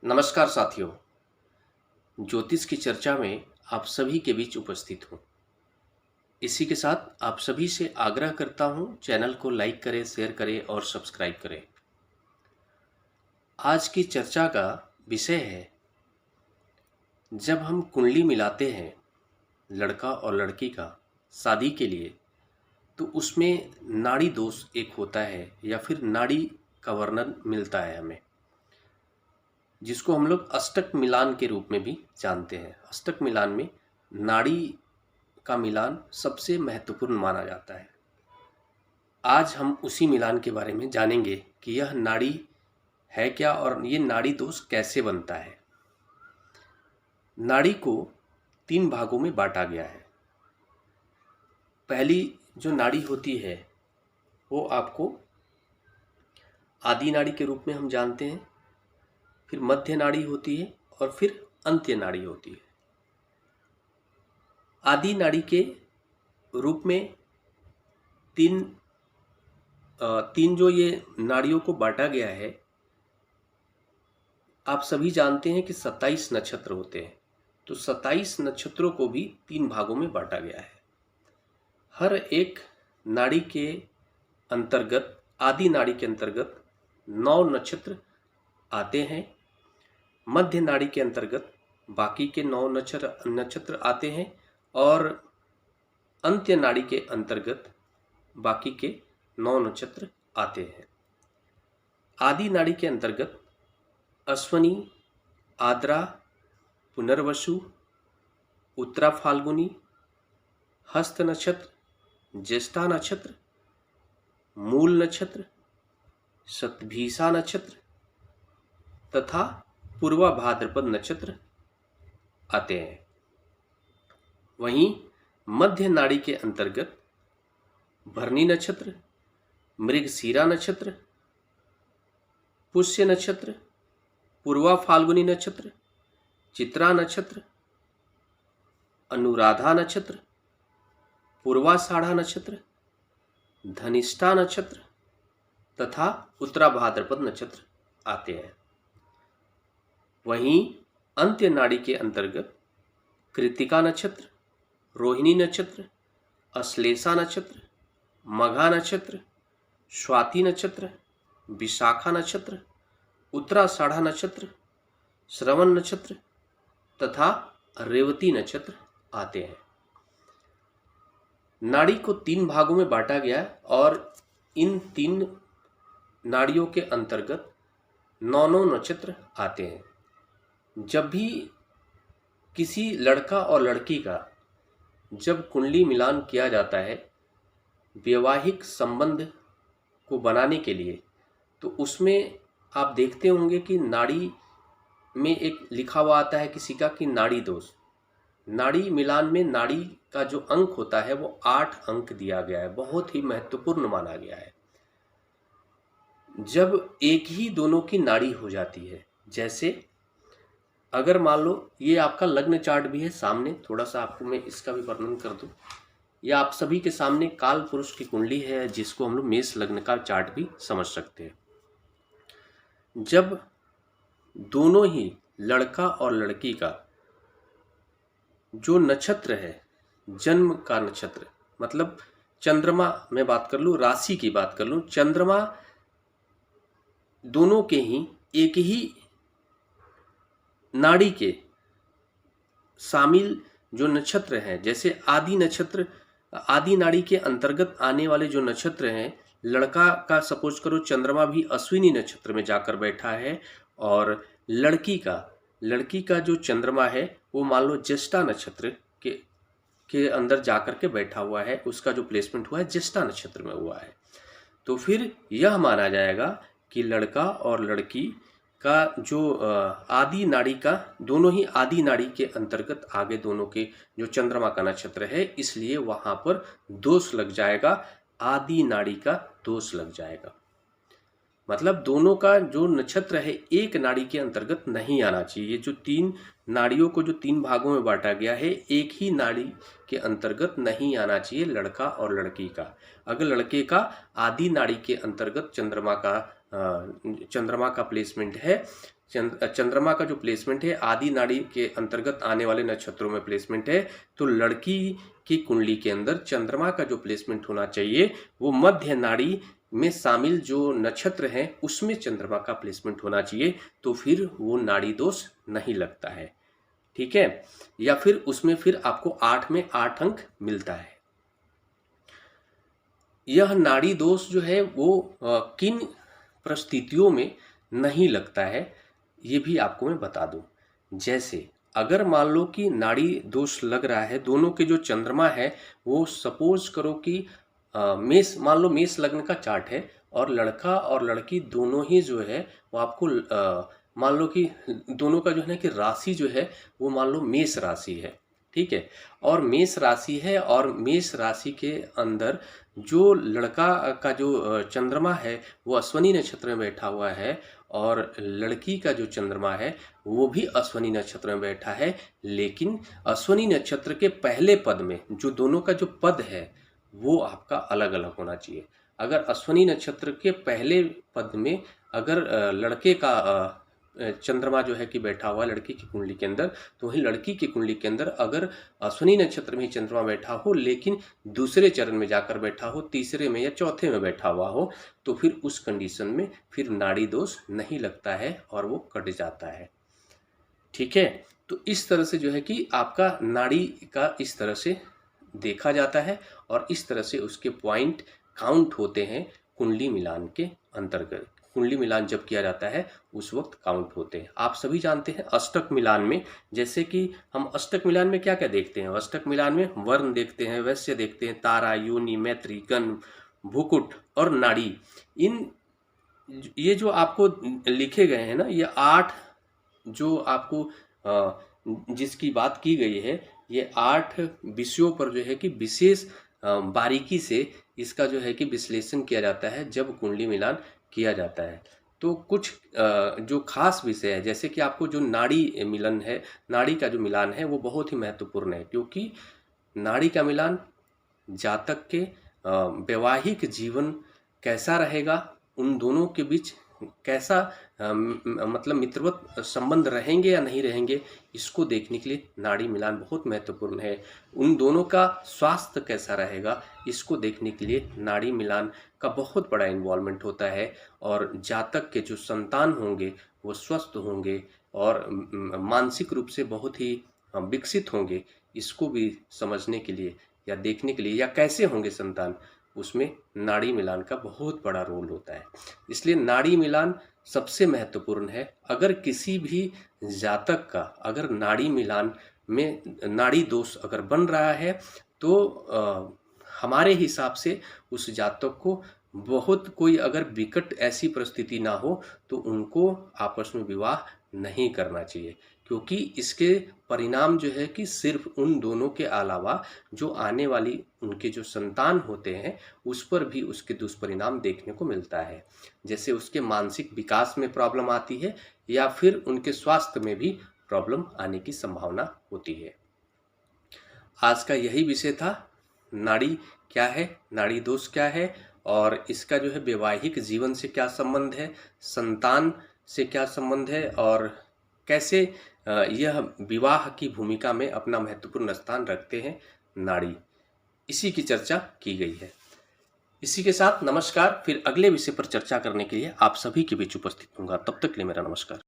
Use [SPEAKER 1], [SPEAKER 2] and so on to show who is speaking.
[SPEAKER 1] नमस्कार साथियों। ज्योतिष की चर्चा में आप सभी के बीच उपस्थित हूँ। इसी के साथ आप सभी से आग्रह करता हूँ, चैनल को लाइक करें, शेयर करें और सब्सक्राइब करें। आज की चर्चा का विषय है, जब हम कुंडली मिलाते हैं लड़का और लड़की का शादी के लिए, तो उसमें नाड़ी दोष एक होता है या फिर नाड़ी का वर्णन मिलता है हमें, जिसको हम लोग अष्टक मिलान के रूप में भी जानते हैं। अष्टक मिलान में नाड़ी का मिलान सबसे महत्वपूर्ण माना जाता है। आज हम उसी मिलान के बारे में जानेंगे कि यह नाड़ी है क्या और ये नाड़ी दोष कैसे बनता है। नाड़ी को 3 भागों में बांटा गया है। पहली जो नाड़ी होती है वो आपको आदि नाड़ी के रूप में हम जानते हैं, फिर मध्य नाड़ी होती है और फिर अंत्य नाड़ी होती है। आदि नाड़ी के रूप में तीन जो ये नाड़ियों को बांटा गया है, आप सभी जानते हैं कि 27 नक्षत्र होते हैं, तो 27 नक्षत्रों को भी 3 भागों में बांटा गया है। हर एक नाड़ी के अंतर्गत, आदि नाड़ी के अंतर्गत 9 नक्षत्र आते हैं। मध्य नाड़ी के अंतर्गत बाकी के 9 नक्षत्र आते हैं और अंत्य नाड़ी के अंतर्गत बाकी के 9 नक्षत्र आते हैं। आदि नाड़ी के अंतर्गत अश्वनी, आद्रा, पुनर्वसु, उत्तरा फाल्गुनी, हस्त नक्षत्र, ज्येष्ठा नक्षत्र, मूल नक्षत्र, शतभिषा नक्षत्र तथा पूर्वा भाद्रपद नक्षत्र आते हैं। वहीं मध्य नाड़ी के अंतर्गत भरणी नक्षत्र, मृगशीरा नक्षत्र, पुष्य नक्षत्र, पूर्वा फाल्गुनी नक्षत्र, चित्रा नक्षत्र, अनुराधा नक्षत्र, पूर्वाषाढ़ा नक्षत्र, धनिष्ठा नक्षत्र तथा उत्तरा भाद्रपद नक्षत्र आते हैं। वहीं अंत्य नाड़ी के अंतर्गत कृत्तिका नक्षत्र, रोहिणी नक्षत्र, अश्लेषा नक्षत्र, मघा नक्षत्र, स्वाति नक्षत्र, विशाखा नक्षत्र, उत्तराषाढ़ा नक्षत्र, श्रवण नक्षत्र तथा रेवती नक्षत्र आते हैं। नाड़ी को 3 भागों में बांटा गया है और इन 3 नाड़ियों के अंतर्गत 9 नक्षत्र आते हैं। जब भी किसी लड़का और लड़की का जब कुंडली मिलान किया जाता है वैवाहिक संबंध को बनाने के लिए, तो उसमें आप देखते होंगे कि नाड़ी में एक लिखा हुआ आता है किसी का कि नाड़ी दोष। नाड़ी मिलान में नाड़ी का जो अंक होता है वो 8 अंक दिया गया है, बहुत ही महत्वपूर्ण माना गया है। जब एक ही दोनों की नाड़ी हो जाती है, जैसे अगर मान लो ये आपका लग्न चार्ट भी है सामने, थोड़ा सा आपको मैं इसका भी वर्णन कर दूं। ये आप सभी के सामने काल पुरुष की कुंडली है, जिसको हम लोग मेष लग्न का चार्ट भी समझ सकते हैं। जब दोनों ही लड़का और लड़की का जो नक्षत्र है, जन्म का नक्षत्र, मतलब चंद्रमा में बात कर लूँ, राशि की बात कर लूँ, चंद्रमा दोनों के ही एक ही नाड़ी के शामिल जो नक्षत्र हैं, जैसे आदि नक्षत्र, आदि नाड़ी के अंतर्गत आने वाले जो नक्षत्र हैं, लड़का का सपोज करो चंद्रमा भी अश्विनी नक्षत्र में जाकर बैठा है और लड़की का जो चंद्रमा है वो मान लो ज्येष्ठा नक्षत्र के अंदर जाकर के बैठा हुआ है, उसका जो प्लेसमेंट हुआ है ज्येष्ठा नक्षत्र में हुआ है, तो फिर यह माना जाएगा कि लड़का और लड़की का जो आदि नाड़ी का, दोनों ही आदि नाड़ी के अंतर्गत आगे दोनों के जो चंद्रमा का नक्षत्र है, इसलिए वहां पर दोष लग जाएगा, आदि नाड़ी का दोष लग जाएगा। मतलब दोनों का जो नक्षत्र है एक नाड़ी के अंतर्गत नहीं आना चाहिए। जो 3 नाड़ियों को जो 3 भागों में बांटा गया है, एक ही नाड़ी के अंतर्गत नहीं आना चाहिए लड़का और लड़की का। अगर लड़के का आदि नाड़ी के अंतर्गत चंद्रमा का प्लेसमेंट है, चंद्रमा का जो प्लेसमेंट है आदि नाड़ी के अंतर्गत आने वाले नक्षत्रों में प्लेसमेंट है, तो लड़की की कुंडली के अंदर चंद्रमा का जो प्लेसमेंट होना चाहिए वो मध्य नाड़ी में शामिल जो नक्षत्र हैं उसमें चंद्रमा का प्लेसमेंट होना चाहिए, तो फिर वो नाड़ी दोष नहीं लगता है। ठीक है, या फिर उसमें फिर आपको 8 में 8 अंक मिलता है। यह नाड़ी दोष जो है वो किन परिस्थितियों में नहीं लगता है ये भी आपको मैं बता दूं। जैसे अगर मान लो कि नाड़ी दोष लग रहा है, दोनों के जो चंद्रमा है वो सपोज करो कि मेष, मान लो मेष लग्न का चार्ट है और लड़का और लड़की दोनों ही जो है वो आपको मान लो कि दोनों का जो है ना कि राशि जो है वो मान लो मेष राशि है। ठीक है, और मेष राशि है और मेष राशि के अंदर जो लड़का का जो चंद्रमा है वो अश्विनी नक्षत्र में बैठा हुआ है और लड़की का जो चंद्रमा है वो भी अश्विनी नक्षत्र में बैठा है, लेकिन अश्विनी नक्षत्र के पहले पद में जो दोनों का जो पद है वो आपका अलग अलग होना चाहिए। अगर अश्विनी नक्षत्र के पहले पद में अगर लड़के का चंद्रमा जो है कि बैठा हुआ लड़की की कुंडली के अंदर, तो वही लड़की की कुंडली के अंदर अगर अश्विनी नक्षत्र में ही चंद्रमा बैठा हो लेकिन दूसरे चरण में जाकर बैठा हो, तीसरे में या चौथे में बैठा हुआ हो, तो फिर उस कंडीशन में फिर नाड़ी दोष नहीं लगता है और वो कट जाता है। ठीक है, तो इस तरह से जो है कि आपका नाड़ी का इस तरह से देखा जाता है और इस तरह से उसके पॉइंट काउंट होते हैं कुंडली मिलान के अंतर्गत। कुंडली मिलान जब किया जाता है उस वक्त काउंट होते हैं। आप सभी जानते हैं अष्टक मिलान में, जैसे कि हम अष्टक मिलान में क्या क्या देखते हैं, अष्टक मिलान में वर्ण देखते हैं, वैश्य देखते हैं, तारा, योनि, मैत्री, गण, भुकुट और नाड़ी। ये जो आपको लिखे गए हैं ना, ये 8 जो आपको जिसकी बात की गई है, ये 8 विषयों पर जो है कि विशेष बारीकी से इसका जो है कि विश्लेषण किया जाता है जब कुंडली मिलान किया जाता है। तो कुछ जो खास विषय है, जैसे कि आपको जो नाड़ी मिलन है, नाड़ी का जो मिलान है वो बहुत ही महत्वपूर्ण है, क्योंकि नाड़ी का मिलान जातक के वैवाहिक जीवन कैसा रहेगा, उन दोनों के बीच कैसा मतलब मित्रवत संबंध रहेंगे या नहीं रहेंगे, इसको देखने के लिए नाड़ी मिलान बहुत महत्वपूर्ण है। उन दोनों का स्वास्थ्य कैसा रहेगा, इसको देखने के लिए नाड़ी मिलान का बहुत बड़ा इन्वॉल्वमेंट होता है। और जातक के जो संतान होंगे वो स्वस्थ होंगे और मानसिक रूप से बहुत ही विकसित होंगे, इसको भी समझने के लिए या देखने के लिए, या कैसे होंगे संतान, उसमें नाड़ी मिलान का बहुत बड़ा रोल होता है। इसलिए नाड़ी मिलान सबसे महत्वपूर्ण है। अगर किसी भी जातक का अगर नाड़ी मिलान में नाड़ी दोष अगर बन रहा है तो हमारे हिसाब से उस जातक को बहुत कोई अगर विकट ऐसी परिस्थिति ना हो तो उनको आपस में विवाह नहीं करना चाहिए, क्योंकि इसके परिणाम जो है कि सिर्फ उन दोनों के अलावा जो आने वाली उनके जो संतान होते हैं उस पर भी उसके दुष्परिणाम देखने को मिलता है। जैसे उसके मानसिक विकास में प्रॉब्लम आती है या फिर उनके स्वास्थ्य में भी प्रॉब्लम आने की संभावना होती है। आज का यही विषय था, नाड़ी क्या है, नाड़ी दोष क्या है और इसका जो है वैवाहिक जीवन से क्या संबंध है, संतान से क्या संबंध है और कैसे यह विवाह की भूमिका में अपना महत्वपूर्ण स्थान रखते हैं नाड़ी, इसी की चर्चा की गई है। इसी के साथ नमस्कार। फिर अगले विषय पर चर्चा करने के लिए आप सभी के बीच उपस्थित होऊंगा। तब तक के लिए मेरा नमस्कार।